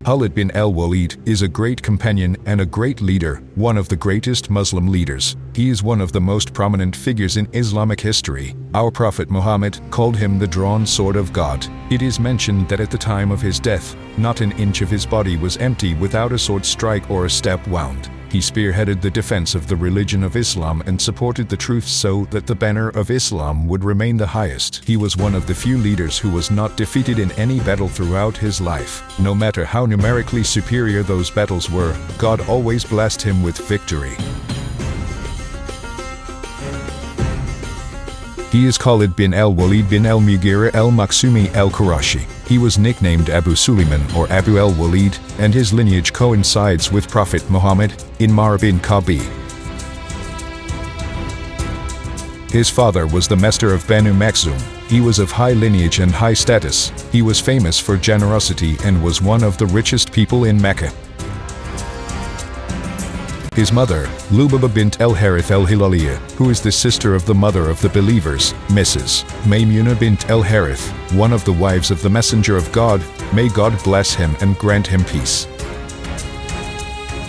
Khalid bin Al-Walid is a great companion and a great leader, one of the greatest Muslim leaders. He is one of the most prominent figures in Islamic history. Our Prophet Muhammad called him the drawn sword of God. It is mentioned that at the time of his death, not an inch of his body was empty without a sword strike or a step wound. He spearheaded the defense of the religion of Islam and supported the truth so that the banner of Islam would remain the highest. He was one of the few leaders who was not defeated in any battle throughout his life. No matter how numerically superior those battles were, God always blessed him with victory. He is Khalid bin Al-Walid bin Al-Mughira al-Makhzumi al-Qurashi. He was nicknamed Abu Sulaiman or Abu al-Walid, and his lineage coincides with Prophet Muhammad in Mar bin Kabi. His father was the master of Banu Makhzum. He was of high lineage and high status. He was famous for generosity and was one of the richest people in Mecca. His mother, Lubaba bint al-Harith al-Hilaliya, who is the sister of the mother of the believers, Mrs. Maymuna bint al-Harith, one of the wives of the Messenger of God, may God bless him and grant him peace.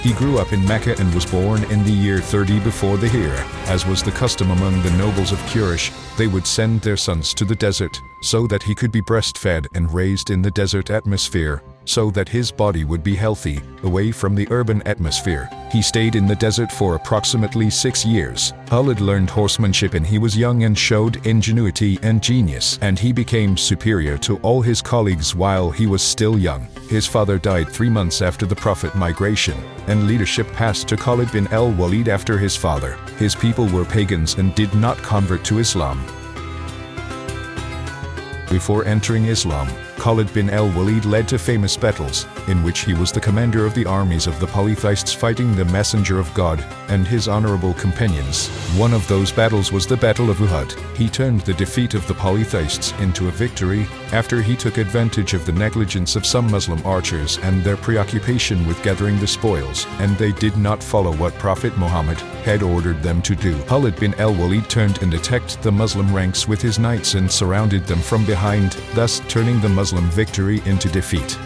He grew up in Mecca and was born in the year 30 before the Hijrah. As was the custom among the nobles of Quraysh, they would send their sons to the desert, so that he could be breastfed and raised in the desert atmosphere, so that his body would be healthy, away from the urban atmosphere. He stayed in the desert for approximately 6 years. Khalid learned horsemanship and he was young and showed ingenuity and genius, and he became superior to all his colleagues while he was still young. His father died 3 months after the Prophet migration, and leadership passed to Khalid bin Al-Walid after his father. His people were pagans and did not convert to Islam. Before entering Islam, Khalid bin Al-Walid led to famous battles, in which he was the commander of the armies of the polytheists fighting the Messenger of God and his honorable companions. One of those battles was the Battle of Uhud. He turned the defeat of the polytheists into a victory after he took advantage of the negligence of some Muslim archers and their preoccupation with gathering the spoils, and they did not follow what Prophet Muhammad had ordered them to do. Khalid bin Al-Walid turned and attacked the Muslim ranks with his knights and surrounded them from behind, thus turning the Muslim victory into defeat.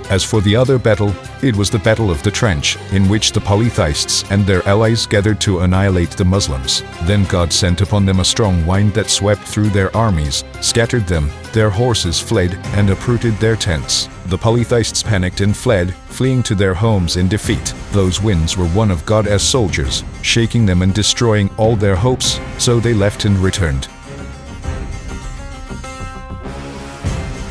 As for the other battle, it was the Battle of the Trench, in which the polytheists and their allies gathered to annihilate the Muslims. Then God sent upon them a strong wind that swept through their armies, scattered them, their horses fled, and uprooted their tents. The polytheists panicked and fled, fleeing to their homes in defeat. Those winds were one of God as soldiers, shaking them and destroying all their hopes, so they left and returned.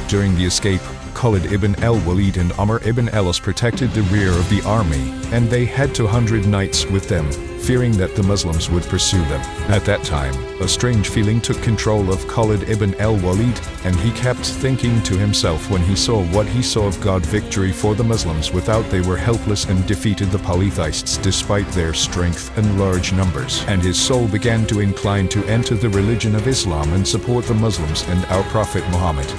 During the escape, Khalid ibn al-Walid and Amr ibn al-As protected the rear of the army, and they had 200 knights with them, fearing that the Muslims would pursue them. At that time, a strange feeling took control of Khalid ibn al-Walid, and he kept thinking to himself when he saw what he saw of God victory for the Muslims without they were helpless and defeated the polytheists despite their strength and large numbers. And his soul began to incline to enter the religion of Islam and support the Muslims and our Prophet Muhammad.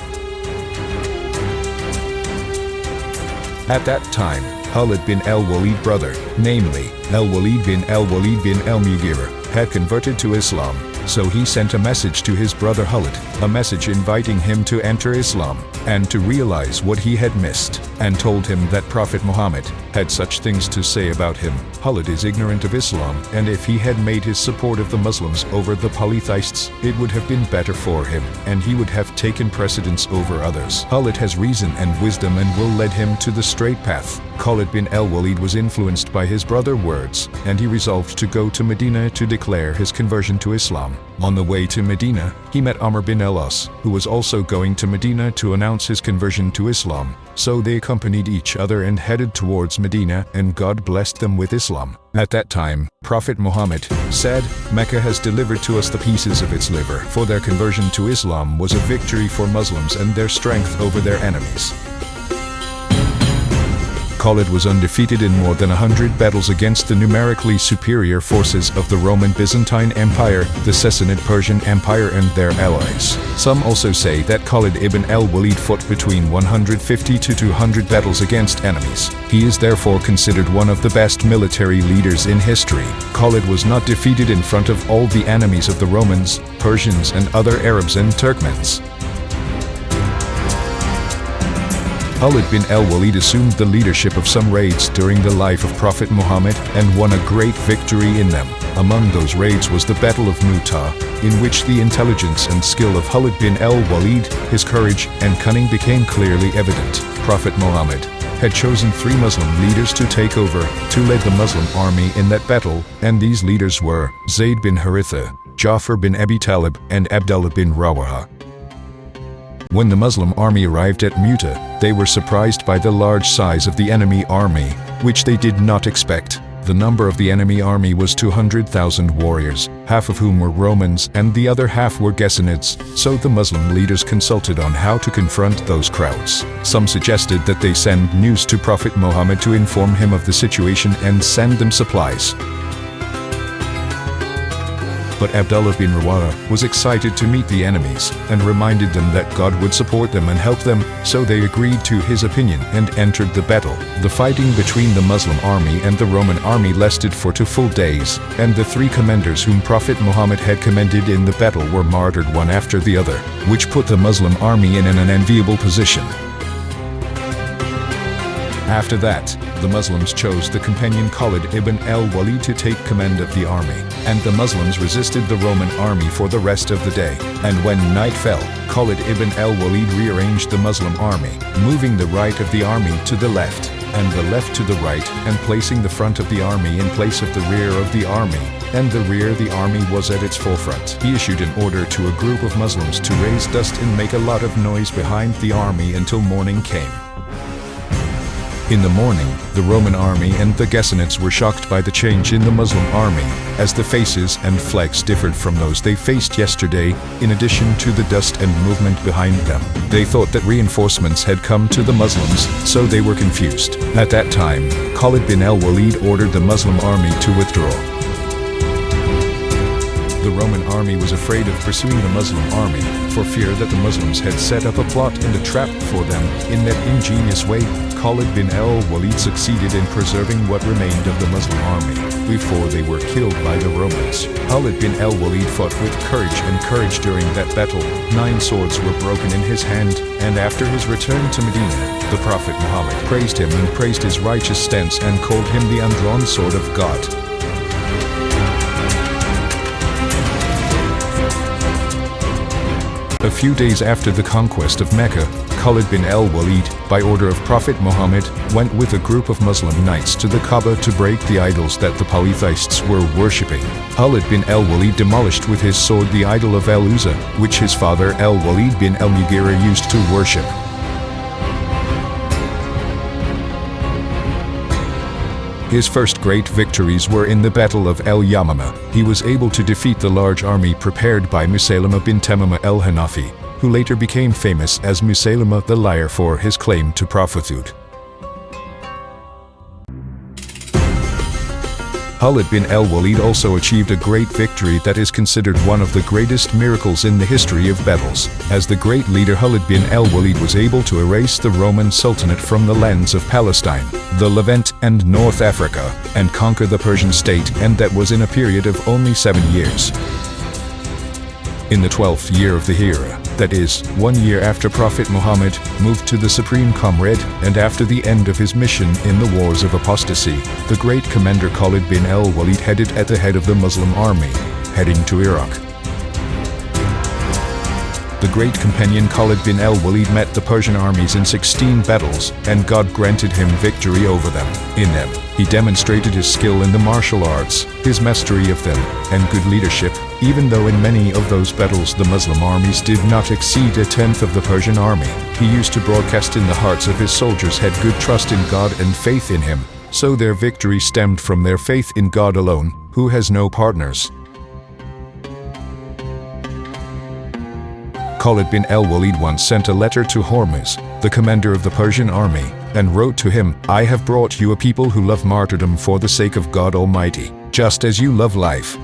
At that time, Khalid bin Al-Walid brother, namely, Al-Walid bin Al-Walid bin Al-Mughira, had converted to Islam, so he sent a message to his brother Khalid, a message inviting him to enter Islam, and to realize what he had missed, and told him that Prophet Muhammad had such things to say about him. Khalid is ignorant of Islam, and if he had made his support of the Muslims over the polytheists, it would have been better for him, and he would have taken precedence over others. Khalid has reason and wisdom and will lead him to the straight path. Khalid bin Al-Walid was influenced by his brother's words, and he resolved to go to Medina to declare his conversion to Islam. On the way to Medina, he met Amr bin al-As, who was also going to Medina to announce his conversion to Islam. So they accompanied each other and headed towards Medina, and God blessed them with Islam. At that time, Prophet Muhammad said, "Mecca has delivered to us the pieces of its liver." For their conversion to Islam was a victory for Muslims and their strength over their enemies. Khalid was undefeated in more than 100 battles against the numerically superior forces of the Roman-Byzantine Empire, the Sassanid Persian Empire and their allies. Some also say that Khalid ibn al-Walid fought between 150 to 200 battles against enemies. He is therefore considered one of the best military leaders in history. Khalid was not defeated in front of all the enemies of the Romans, Persians and other Arabs and Turkmens. Khalid bin Al-Walid assumed the leadership of some raids during the life of Prophet Muhammad and won a great victory in them. Among those raids was the Battle of Mu'tah, in which the intelligence and skill of Khalid bin Al-Walid, his courage and cunning became clearly evident. Prophet Muhammad had chosen 3 Muslim leaders to take over, to lead the Muslim army in that battle, and these leaders were Zayd bin Haritha, Ja'far bin Abi Talib, and Abdullah bin Rawaha. When the Muslim army arrived at Mu'tah, they were surprised by the large size of the enemy army, which they did not expect. The number of the enemy army was 200,000 warriors, half of whom were Romans and the other half were Sassanids, so the Muslim leaders consulted on how to confront those crowds. Some suggested that they send news to Prophet Muhammad to inform him of the situation and send them supplies. But Abdullah bin Rawaha was excited to meet the enemies and reminded them that God would support them and help them, so they agreed to his opinion and entered the battle. The fighting between the Muslim army and the Roman army lasted for 2 full days, and the 3 commanders whom Prophet Muhammad had commended in the battle were martyred one after the other, which put the Muslim army in an enviable position. After that, the Muslims chose the companion Khalid ibn al-Walid to take command of the army, and the Muslims resisted the Roman army for the rest of the day. And when night fell, Khalid ibn al-Walid rearranged the Muslim army, moving the right of the army to the left, and the left to the right, and placing the front of the army in place of the rear of the army, and the rear of the army was at its forefront. He issued an order to a group of Muslims to raise dust and make a lot of noise behind the army until morning came. In the morning, the Roman army and the Sassanids were shocked by the change in the Muslim army, as the faces and flags differed from those they faced yesterday, in addition to the dust and movement behind them. They thought that reinforcements had come to the Muslims, so they were confused. At that time, Khalid bin Al-Walid ordered the Muslim army to withdraw. The Roman army was afraid of pursuing the Muslim army, for fear that the Muslims had set up a plot and a trap for them. In that ingenious way, Khalid bin Al-Walid succeeded in preserving what remained of the Muslim army, before they were killed by the Romans. Khalid bin Al-Walid fought with courage during that battle. 9 swords were broken in his hand, and after his return to Medina, the Prophet Muhammad praised him and praised his righteous stance and called him the undrawn sword of God. A few days after the conquest of Mecca, Khalid bin Al-Walid, by order of Prophet Muhammad, went with a group of Muslim knights to the Kaaba to break the idols that the polytheists were worshipping. Khalid bin Al-Walid demolished with his sword the idol of Al-Uzza, which his father Al-Walid bin Al-Mughira used to worship. His first great victories were in the Battle of El-Yamama. He was able to defeat the large army prepared by Musaylama bin Tamama el-Hanafi, who later became famous as Musaylama the Liar for his claim to prophethood. Khalid bin Al-Walid also achieved a great victory that is considered one of the greatest miracles in the history of battles. As the great leader, Khalid bin Al-Walid was able to erase the Roman Sultanate from the lands of Palestine, the Levant and North Africa, and conquer the Persian state, and that was in a period of only 7 years. In the 12th year of the Hijra, that is, 1 year after Prophet Muhammad moved to the Supreme Comrade, and after the end of his mission in the Wars of Apostasy, the great commander Khalid bin Al-Walid headed at the head of the Muslim army, heading to Iraq. The great companion Khalid bin Al-Walid met the Persian armies in 16 battles, and God granted him victory over them. In them, he demonstrated his skill in the martial arts, his mastery of them, and good leadership, even though in many of those battles the Muslim armies did not exceed a tenth of the Persian army. He used to broadcast in the hearts of his soldiers had good trust in God and faith in him, so their victory stemmed from their faith in God alone, who has no partners. Khalid bin Al-Walid once sent a letter to Hormuz, the commander of the Persian army, and wrote to him, "I have brought you a people who love martyrdom for the sake of God Almighty, just as you love life."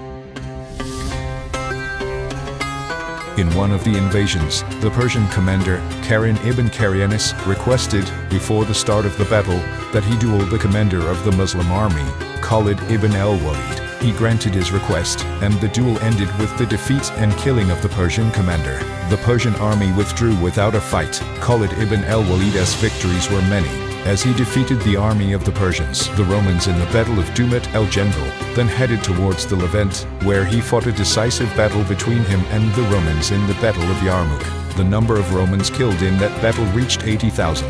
In one of the invasions, the Persian commander, Karin ibn Karianis, requested, before the start of the battle, that he duel the commander of the Muslim army, Khalid ibn Al-Walid. He granted his request, and the duel ended with the defeat and killing of the Persian commander. The Persian army withdrew without a fight. Khalid ibn al-Walid's victories were many, as he defeated the army of the Persians, the Romans in the Battle of Dumat el-Jandal, then headed towards the Levant, where he fought a decisive battle between him and the Romans in the Battle of Yarmouk. The number of Romans killed in that battle reached 80,000.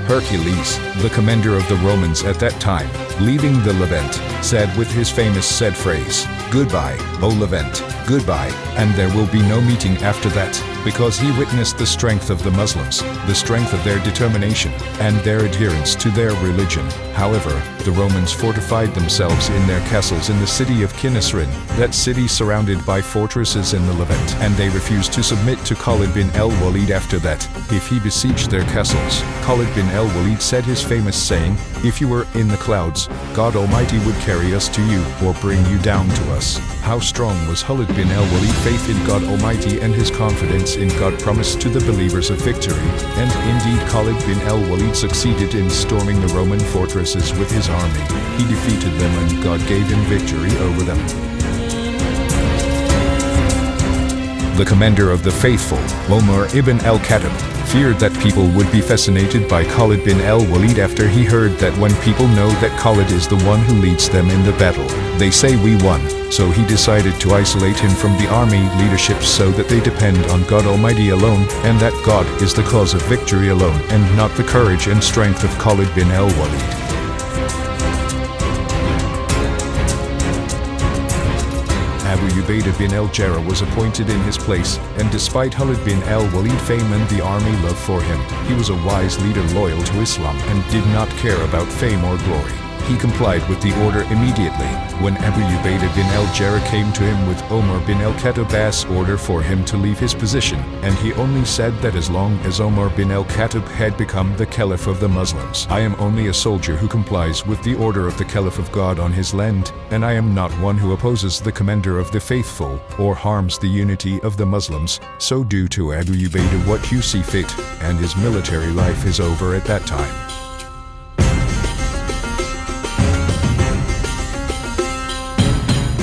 Hercules, the commander of the Romans at that time, leaving the Levant, said with his famous said phrase, "Goodbye, O Levant, goodbye," and there will be no meeting after that, because he witnessed the strength of the Muslims, the strength of their determination, and their adherence to their religion. However, the Romans fortified themselves in their castles in the city of Kinnisrin, that city surrounded by fortresses in the Levant, and they refused to submit to Khalid bin Al-Walid after that. If he besieged their castles, Khalid bin Al-Walid said his famous saying, "If you were in the clouds, God Almighty would carry us to you, or bring you down to us." How strong was Khalid bin Al-Walid's faith in God Almighty and his confidence in God promised to the believers of victory, and indeed Khalid bin Al-Walid succeeded in storming the Roman fortresses with his army. He defeated them and God gave him victory over them. The commander of the faithful, Omar ibn al-Khattab, feared that people would be fascinated by Khalid bin al-Walid after he heard that when people know that Khalid is the one who leads them in the battle, they say we won. So he decided to isolate him from the army leadership so that they depend on God Almighty alone, and that God is the cause of victory alone, and not the courage and strength of Khalid bin al-Walid. Abu Ubaidah bin al-Jarrah was appointed in his place, and despite Khalid bin al-Walid's fame and the army love for him, he was a wise leader loyal to Islam and did not care about fame or glory. He complied with the order immediately. When Abu Ubaidah bin al-Jarrah came to him with Omar bin al-Khattab's order for him to leave his position, and he only said that as long as Omar bin al-Khattab had become the Caliph of the Muslims, I am only a soldier who complies with the order of the Caliph of God on his land, and I am not one who opposes the commander of the faithful, or harms the unity of the Muslims, so do to Abu Ubaidah what you see fit, and his military life is over at that time.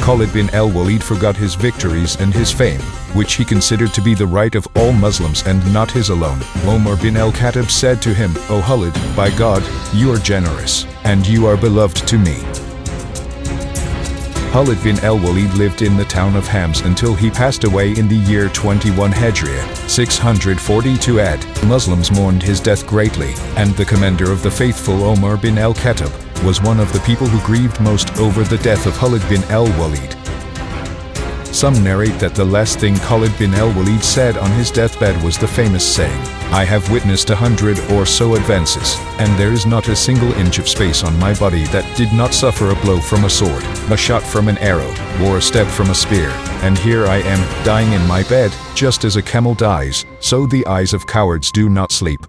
Khalid bin al-Walid forgot his victories and his fame, which he considered to be the right of all Muslims and not his alone. Omar bin al-Khattab said to him, "O Khalid, by God, you are generous, and you are beloved to me." Khalid bin al-Walid lived in the town of Hams until he passed away in the year 21 Hijriah, 642 AD. Muslims mourned his death greatly, and the commander of the faithful Omar bin al-Khattab was one of the people who grieved most over the death of Khalid bin al-Walid. Some narrate that the last thing Khalid bin al-Walid said on his deathbed was the famous saying, "I have witnessed 100 or so advances, and there is not a single inch of space on my body that did not suffer a blow from a sword, a shot from an arrow, or a step from a spear, and here I am, dying in my bed, just as a camel dies, so the eyes of cowards do not sleep."